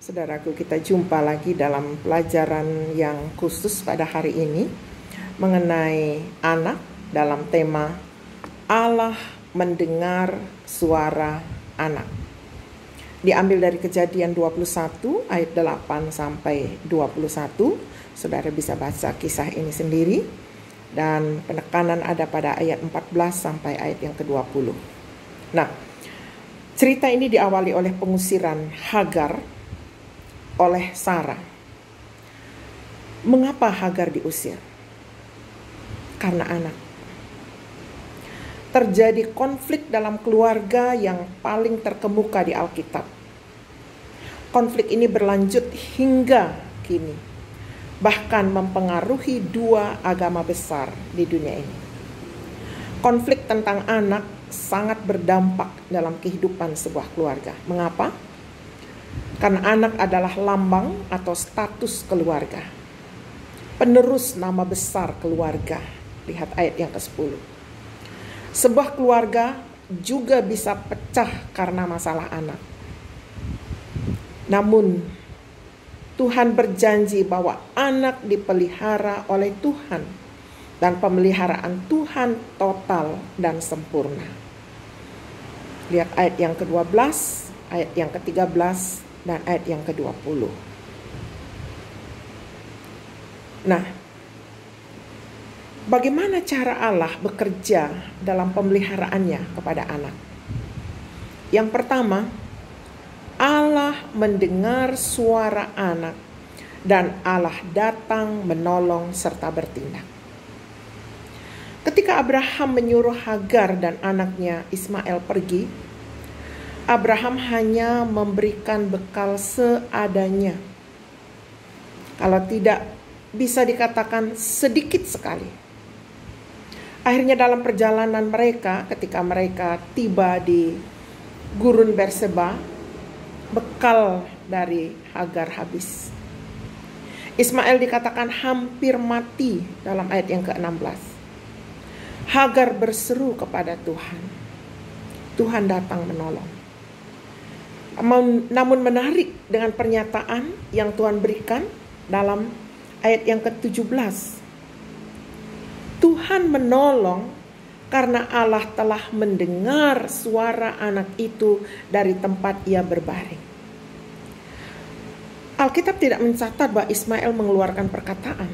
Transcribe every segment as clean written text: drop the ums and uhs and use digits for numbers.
Saudaraku, kita jumpa lagi dalam pelajaran yang khusus pada hari ini mengenai anak dalam tema Allah mendengar suara anak. Diambil dari Kejadian 21 ayat 8 sampai 21. Saudara bisa baca kisah ini sendiri, dan penekanan ada pada ayat 14 sampai ayat yang ke-20. Nah, cerita ini diawali oleh pengusiran Hagar oleh Sarah. Mengapa Hagar diusir? Karena anak. Terjadi konflik dalam keluarga yang paling terkemuka di Alkitab. Konflik ini berlanjut hingga kini, bahkan mempengaruhi dua agama besar di dunia ini. Konflik tentang anak sangat berdampak dalam kehidupan sebuah keluarga. Mengapa? Karena anak adalah lambang atau status keluarga, penerus nama besar keluarga. Lihat ayat yang ke-10. Sebuah keluarga juga bisa pecah karena masalah anak. Namun Tuhan berjanji bahwa anak dipelihara oleh Tuhan, dan pemeliharaan Tuhan total dan sempurna. Lihat ayat yang ke-12, ayat yang ke-13, dan ayat yang ke-20. Nah, bagaimana cara Allah bekerja dalam pemeliharaannya kepada anak? Yang pertama, Allah mendengar suara anak, dan Allah datang menolong serta bertindak. Ketika Abraham menyuruh Hagar dan anaknya Ismail pergi, Abraham hanya memberikan bekal seadanya. Kalau tidak, bisa dikatakan sedikit sekali. Akhirnya dalam perjalanan mereka, ketika mereka tiba di gurun Berseba, bekal dari Hagar habis. Ismail dikatakan hampir mati dalam ayat yang ke-16. Hagar berseru kepada Tuhan. Tuhan datang menolong. Namun menarik dengan pernyataan yang Tuhan berikan dalam ayat yang ke-17. Tuhan menolong karena Allah telah mendengar suara anak itu dari tempat ia berbaring. Alkitab tidak mencatat bahwa Ismail mengeluarkan perkataan.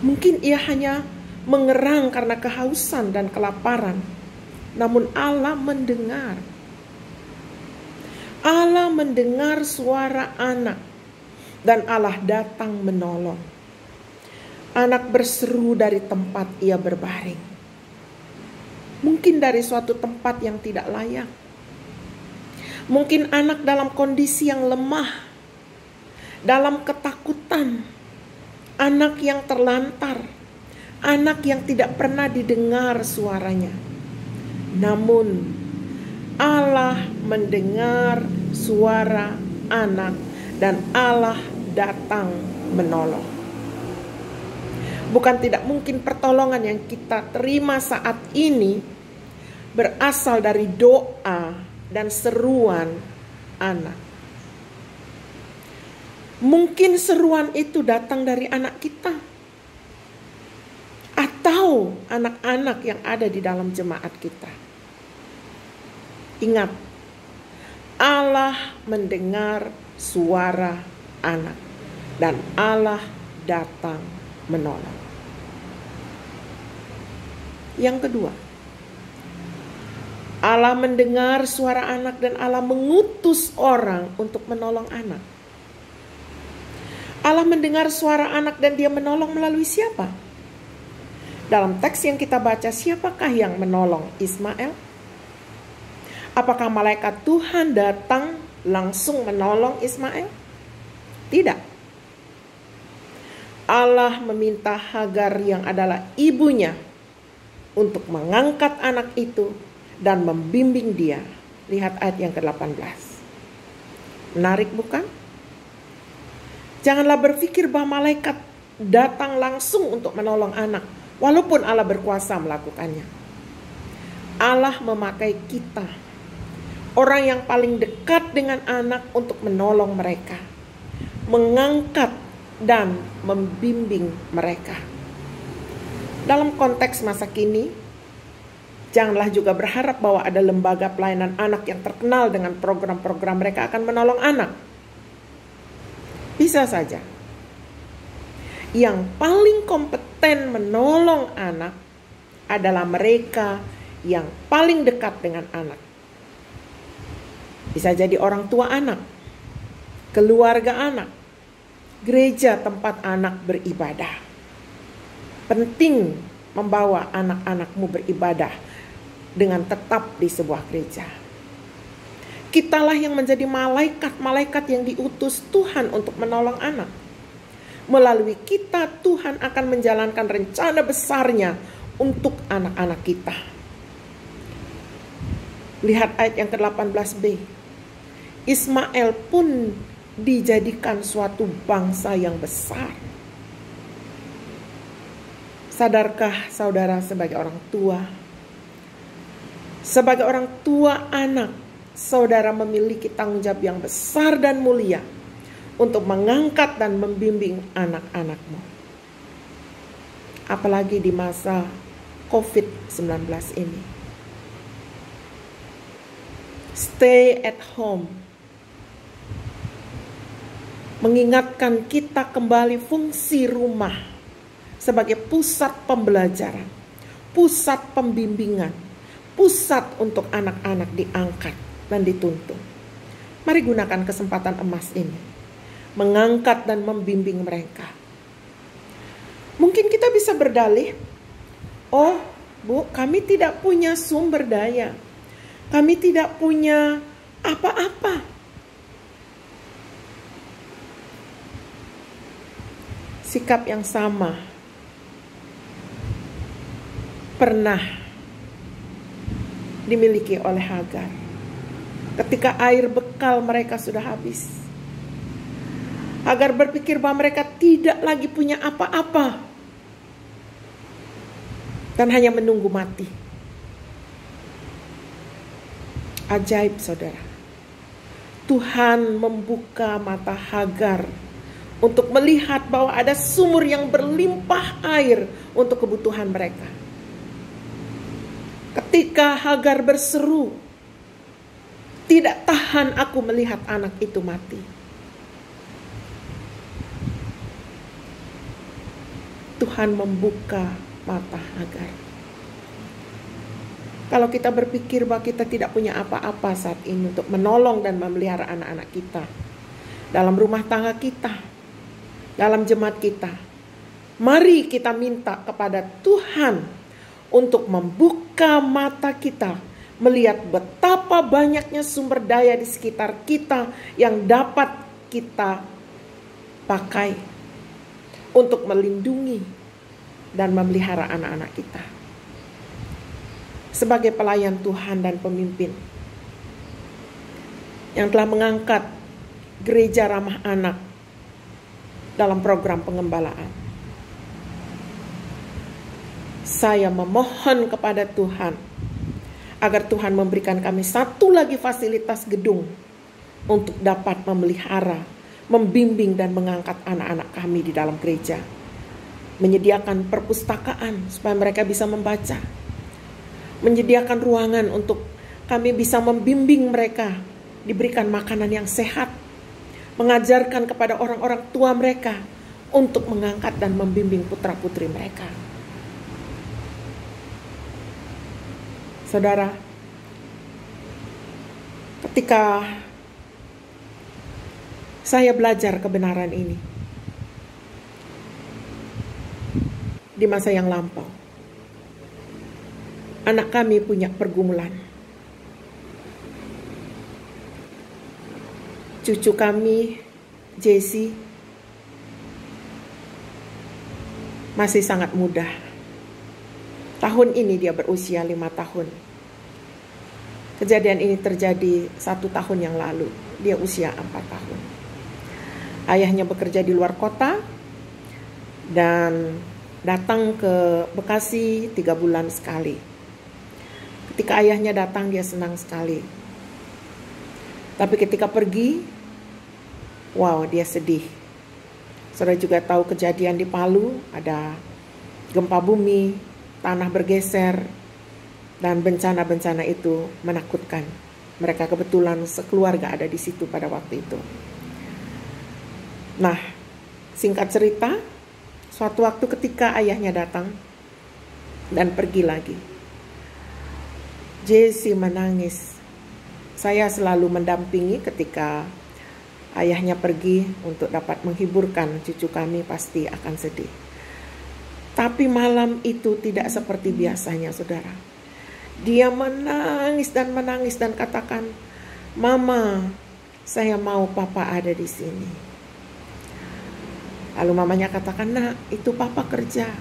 Mungkin ia hanya mengerang karena kehausan dan kelaparan. Namun Allah mendengar. Allah mendengar suara anak, dan Allah datang menolong. Anak berseru dari tempat ia berbaring. Mungkin dari suatu tempat yang tidak layak. Mungkin anak dalam kondisi yang lemah, dalam ketakutan. Anak yang terlantar, anak yang tidak pernah didengar suaranya. Namun Allah mendengar suara anak, dan Allah datang menolong. Bukan tidak mungkin pertolongan yang kita terima saat ini berasal dari doa dan seruan anak. Mungkin seruan itu datang dari anak kita, atau anak-anak yang ada di dalam jemaat kita. Ingat, Allah mendengar suara anak, dan Allah datang menolong. Yang kedua, Allah mendengar suara anak dan Allah mengutus orang untuk menolong anak. Allah mendengar suara anak dan dia menolong melalui siapa? Dalam teks yang kita baca, siapakah yang menolong Ismail? Apakah malaikat Tuhan datang langsung menolong Ismail? Tidak. Allah meminta Hagar yang adalah ibunya untuk mengangkat anak itu dan membimbing dia. Lihat ayat yang ke-18. Menarik bukan? Janganlah berpikir bahwa malaikat datang langsung untuk menolong anak, walaupun Allah berkuasa melakukannya. Allah memakai kita Orang yang paling dekat dengan anak untuk menolong mereka, mengangkat dan membimbing mereka. Dalam konteks masa kini, janganlah juga berharap bahwa ada lembaga pelayanan anak yang terkenal dengan program-program mereka akan menolong anak. Bisa saja. Yang paling kompeten menolong anak adalah mereka yang paling dekat dengan anak. Bisa jadi orang tua anak, keluarga anak, gereja tempat anak beribadah. Penting membawa anak-anakmu beribadah dengan tetap di sebuah gereja. Kitalah yang menjadi malaikat-malaikat yang diutus Tuhan untuk menolong anak. Melalui kita Tuhan akan menjalankan rencana besarnya untuk anak-anak kita. Lihat ayat yang ke-18b. Ismail pun dijadikan suatu bangsa yang besar. Sadarkah saudara sebagai orang tua? Sebagai orang tua anak, saudara memiliki tanggung jawab yang besar dan mulia untuk mengangkat dan membimbing anak-anakmu. Apalagi di masa COVID-19 ini. Stay at home mengingatkan kita kembali fungsi rumah sebagai pusat pembelajaran, pusat pembimbingan, pusat untuk anak-anak diangkat dan dituntun. Mari gunakan kesempatan emas ini, mengangkat dan membimbing mereka. Mungkin kita bisa berdalih, oh Bu, kami tidak punya sumber daya, kami tidak punya apa-apa. Sikap yang sama pernah dimiliki oleh Hagar ketika air bekal mereka sudah habis. Hagar berpikir bahwa mereka tidak lagi punya apa-apa dan hanya menunggu mati. Ajaib saudara, Tuhan membuka mata Hagar untuk melihat bahwa ada sumur yang berlimpah air untuk kebutuhan mereka. Ketika Hagar berseru, tidak tahan aku melihat anak itu mati. Tuhan membuka mata Hagar. Kalau kita berpikir bahwa kita tidak punya apa-apa saat ini untuk menolong dan memelihara anak-anak kita, dalam rumah tangga kita, dalam jemaat kita, mari kita minta kepada Tuhan untuk membuka mata kita, melihat betapa banyaknya sumber daya di sekitar kita yang dapat kita pakai untuk melindungi dan memelihara anak-anak kita. Sebagai pelayan Tuhan dan pemimpin yang telah mengangkat gereja ramah anak dalam program pengembalaan, saya memohon kepada Tuhan agar Tuhan memberikan kami satu lagi fasilitas gedung untuk dapat memelihara, membimbing dan mengangkat anak-anak kami di dalam gereja. Menyediakan perpustakaan supaya mereka bisa membaca. Menyediakan ruangan untuk kami bisa membimbing mereka, diberikan makanan yang sehat. Mengajarkan kepada orang-orang tua mereka untuk mengangkat dan membimbing putra-putri mereka. Saudara, ketika saya belajar kebenaran ini di masa yang lampau, anak kami punya pergumulan. Cucu kami, Jesse, masih sangat muda. Tahun ini dia berusia 5 tahun. Kejadian ini terjadi 1 tahun yang lalu. Dia usia 4 tahun. Ayahnya bekerja di luar kota dan datang ke Bekasi 3 bulan sekali. Ketika ayahnya datang, dia senang sekali. Tapi ketika pergi, wow, dia sedih. Saudara juga tahu kejadian di Palu, ada gempa bumi, tanah bergeser, dan bencana-bencana itu menakutkan. Mereka kebetulan sekeluarga ada di situ pada waktu itu. Nah, singkat cerita, suatu waktu ketika ayahnya datang dan pergi lagi, Jesse menangis. Saya selalu mendampingi ketika ayahnya pergi untuk dapat menghiburkan cucu kami, pasti akan sedih. Tapi malam itu tidak seperti biasanya, saudara. Dia menangis dan katakan, "Mama, saya mau papa ada di sini." Lalu mamanya katakan, "Nak, itu papa kerja."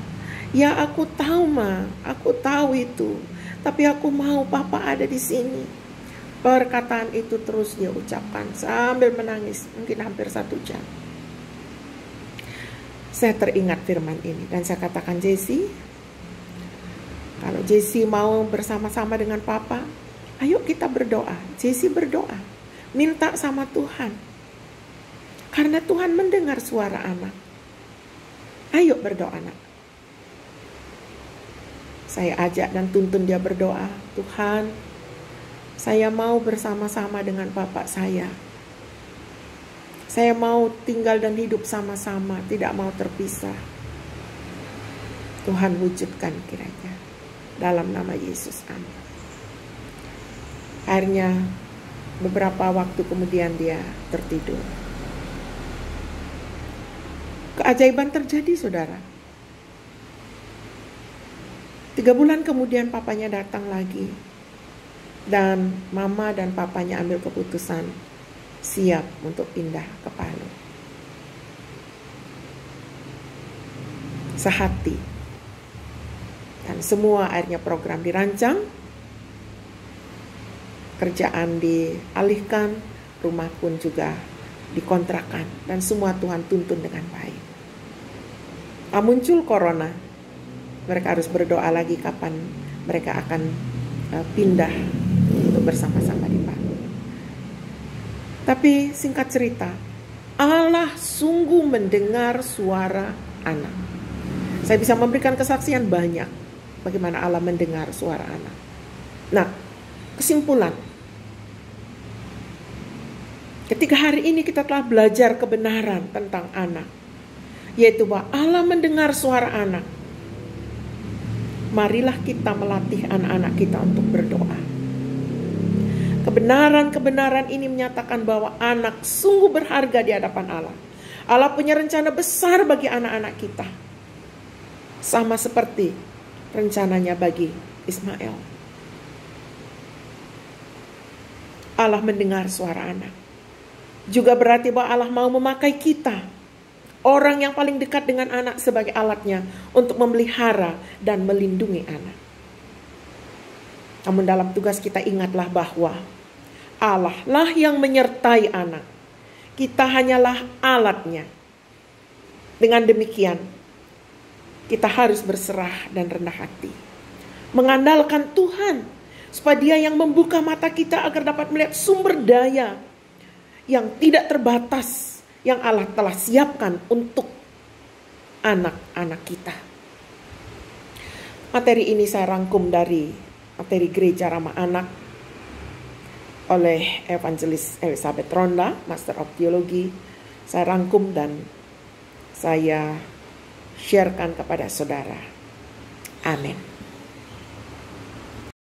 "Ya, aku tahu, Ma. Aku tahu itu. Tapi aku mau papa ada di sini." Perkataan itu terus dia ucapkan sambil menangis, mungkin hampir 1 jam. Saya teringat firman ini dan saya katakan, "Jesse, kalau Jesse mau bersama-sama dengan papa, ayo kita berdoa." Jesse berdoa, minta sama Tuhan. Karena Tuhan mendengar suara anak. Ayo berdoa, nak. Saya ajak dan tuntun dia berdoa, "Tuhan, saya mau bersama-sama dengan bapak saya. Saya mau tinggal dan hidup sama-sama, tidak mau terpisah." Tuhan wujudkan kiranya. Dalam nama Yesus, amin. Akhirnya beberapa waktu kemudian dia tertidur. Keajaiban terjadi, saudara. 3 bulan kemudian papanya datang lagi. Dan mama dan papanya ambil keputusan siap untuk pindah ke Palu. Sehati. Dan semua akhirnya program dirancang. Kerjaan dialihkan, rumah pun juga dikontrakan. Dan semua Tuhan tuntun dengan baik. Muncul corona. Mereka harus berdoa lagi kapan mereka akan pindah untuk bersama-sama di Palu. Tapi singkat cerita, Allah sungguh mendengar suara anak. Saya bisa memberikan kesaksian banyak bagaimana Allah mendengar suara anak. Nah, kesimpulan, ketika hari ini kita telah belajar kebenaran tentang anak, yaitu bahwa Allah mendengar suara anak, marilah kita melatih anak-anak kita untuk berdoa. Kebenaran-kebenaran ini menyatakan bahwa anak sungguh berharga di hadapan Allah. Allah punya rencana besar bagi anak-anak kita. Sama seperti rencananya bagi Ismail. Allah mendengar suara anak. Juga berarti bahwa Allah mau memakai kita, orang yang paling dekat dengan anak, sebagai alatnya untuk memelihara dan melindungi anak. Namun dalam tugas kita ingatlah bahwa Allah lah yang menyertai anak. Kita hanyalah alatnya. Dengan demikian, kita harus berserah dan rendah hati. Mengandalkan Tuhan, supaya Dia yang membuka mata kita agar dapat melihat sumber daya yang tidak terbatas yang Allah telah siapkan untuk anak-anak kita. Materi ini saya rangkum dari materi Gereja Ramah Anak oleh Evangelis Elizabeth Ronda, Master of Theology. Saya rangkum dan saya sharekan kepada saudara. Amin.